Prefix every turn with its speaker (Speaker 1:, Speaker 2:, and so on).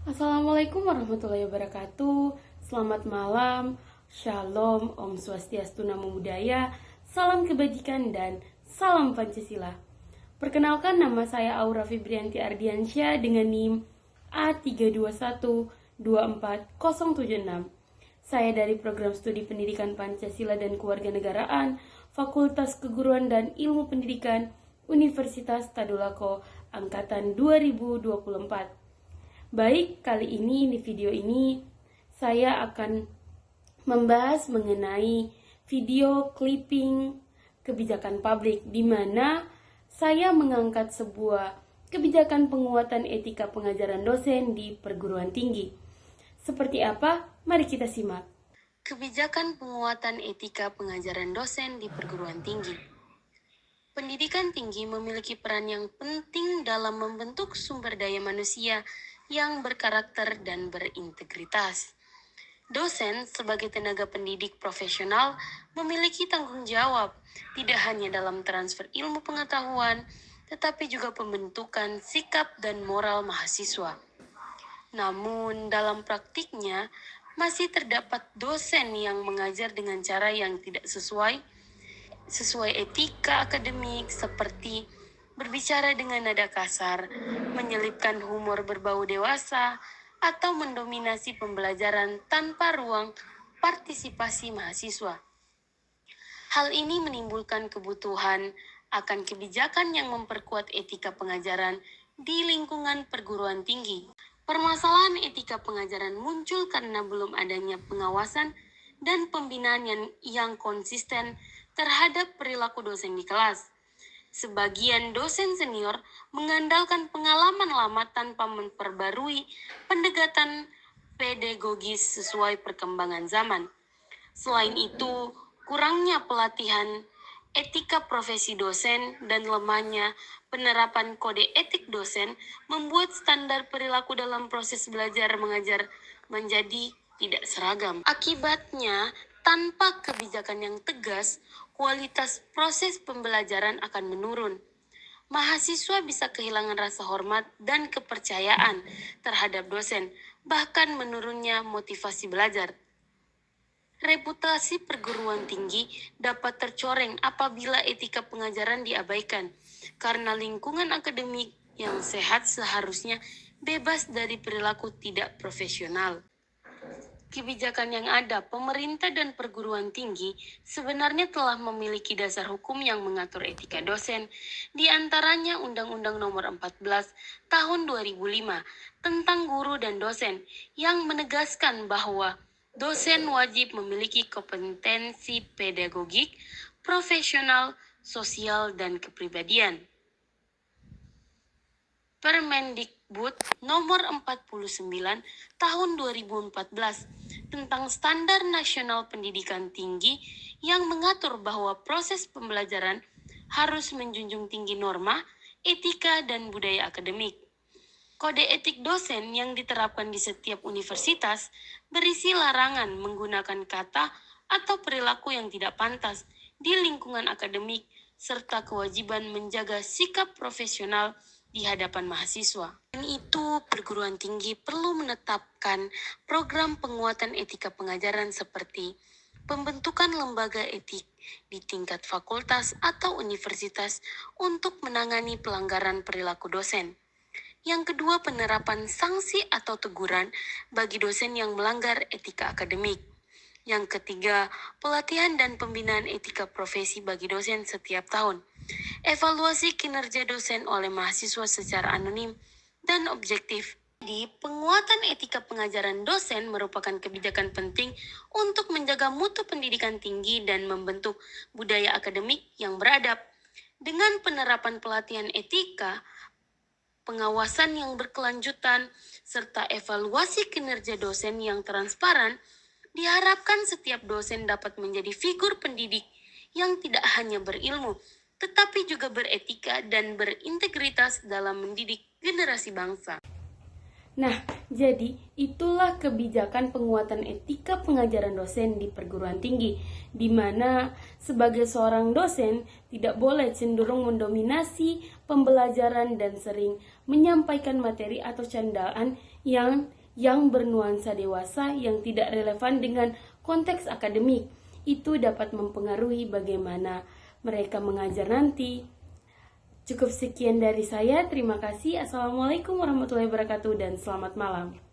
Speaker 1: Assalamualaikum warahmatullahi wabarakatuh. Selamat malam, Shalom, Om Swastiastu, Namo Buddhaya, salam kebajikan dan salam Pancasila. Perkenalkan, nama saya Aura Fibrianti Ardiansyah dengan NIM A321240076. Saya dari Program Studi Pendidikan Pancasila dan Kewarganegaraan, Fakultas Keguruan dan Ilmu Pendidikan, Universitas Tadulako, Angkatan 2024. Baik, kali ini di video ini saya akan membahas mengenai video clipping kebijakan publik, di mana saya mengangkat sebuah kebijakan penguatan etika pengajaran dosen di perguruan tinggi. Seperti apa? Mari kita simak. Kebijakan penguatan etika pengajaran dosen di perguruan tinggi. Pendidikan tinggi memiliki peran yang penting dalam membentuk sumber daya manusia yang berkarakter dan berintegritas. Dosen sebagai tenaga pendidik profesional memiliki tanggung jawab tidak hanya dalam transfer ilmu pengetahuan, tetapi juga pembentukan sikap dan moral mahasiswa. Namun dalam praktiknya masih terdapat dosen yang mengajar dengan cara yang tidak sesuai etika akademik, seperti berbicara dengan nada kasar, menyelipkan humor berbau dewasa, atau mendominasi pembelajaran tanpa ruang partisipasi mahasiswa. Hal ini menimbulkan kebutuhan akan kebijakan yang memperkuat etika pengajaran di lingkungan perguruan tinggi. Permasalahan etika pengajaran muncul karena belum adanya pengawasan dan pembinaan yang konsisten terhadap perilaku dosen di kelas. Sebagian dosen senior mengandalkan pengalaman lama tanpa memperbarui pendekatan pedagogis sesuai perkembangan zaman. Selain itu, kurangnya pelatihan etika profesi dosen dan lemahnya penerapan kode etik dosen membuat standar perilaku dalam proses belajar mengajar menjadi tidak seragam. Akibatnya, tanpa kebijakan yang tegas, kualitas proses pembelajaran akan menurun. Mahasiswa bisa kehilangan rasa hormat dan kepercayaan terhadap dosen, bahkan menurunnya motivasi belajar. Reputasi perguruan tinggi dapat tercoreng apabila etika pengajaran diabaikan, karena lingkungan akademik yang sehat seharusnya bebas dari perilaku tidak profesional. Kebijakan yang ada, pemerintah dan perguruan tinggi sebenarnya telah memiliki dasar hukum yang mengatur etika dosen, di antaranya Undang-Undang Nomor 14 Tahun 2005 tentang guru dan dosen, yang menegaskan bahwa dosen wajib memiliki kompetensi pedagogik, profesional, sosial, dan kepribadian. Permendikbud Nomor 49 Tahun 2014 tentang Standar Nasional Pendidikan Tinggi yang mengatur bahwa proses pembelajaran harus menjunjung tinggi norma, etika, dan budaya akademik. Kode etik dosen yang diterapkan di setiap universitas berisi larangan menggunakan kata atau perilaku yang tidak pantas di lingkungan akademik, serta kewajiban menjaga sikap profesional di hadapan mahasiswa. Dan itu, perguruan tinggi perlu menetapkan program penguatan etika pengajaran seperti pembentukan lembaga etik di tingkat fakultas atau universitas untuk menangani pelanggaran perilaku dosen. Yang kedua, penerapan sanksi atau teguran bagi dosen yang melanggar etika akademik. Yang ketiga, pelatihan dan pembinaan etika profesi bagi dosen setiap tahun. Evaluasi kinerja dosen oleh mahasiswa secara anonim dan objektif. Di penguatan etika pengajaran dosen merupakan kebijakan penting untuk menjaga mutu pendidikan tinggi dan membentuk budaya akademik yang beradab. Dengan penerapan pelatihan etika, pengawasan yang berkelanjutan, serta evaluasi kinerja dosen yang transparan, diharapkan setiap dosen dapat menjadi figur pendidik yang tidak hanya berilmu, tetapi juga beretika dan berintegritas dalam mendidik generasi bangsa. Nah, jadi itulah kebijakan penguatan etika pengajaran dosen di perguruan tinggi, di mana sebagai seorang dosen tidak boleh cenderung mendominasi pembelajaran dan sering menyampaikan materi atau candaan yang bernuansa dewasa yang tidak relevan dengan konteks akademik. Itu dapat mempengaruhi bagaimana mereka mengajar nanti. Cukup sekian dari saya. Terima kasih. Assalamualaikum warahmatullahi wabarakatuh dan selamat malam.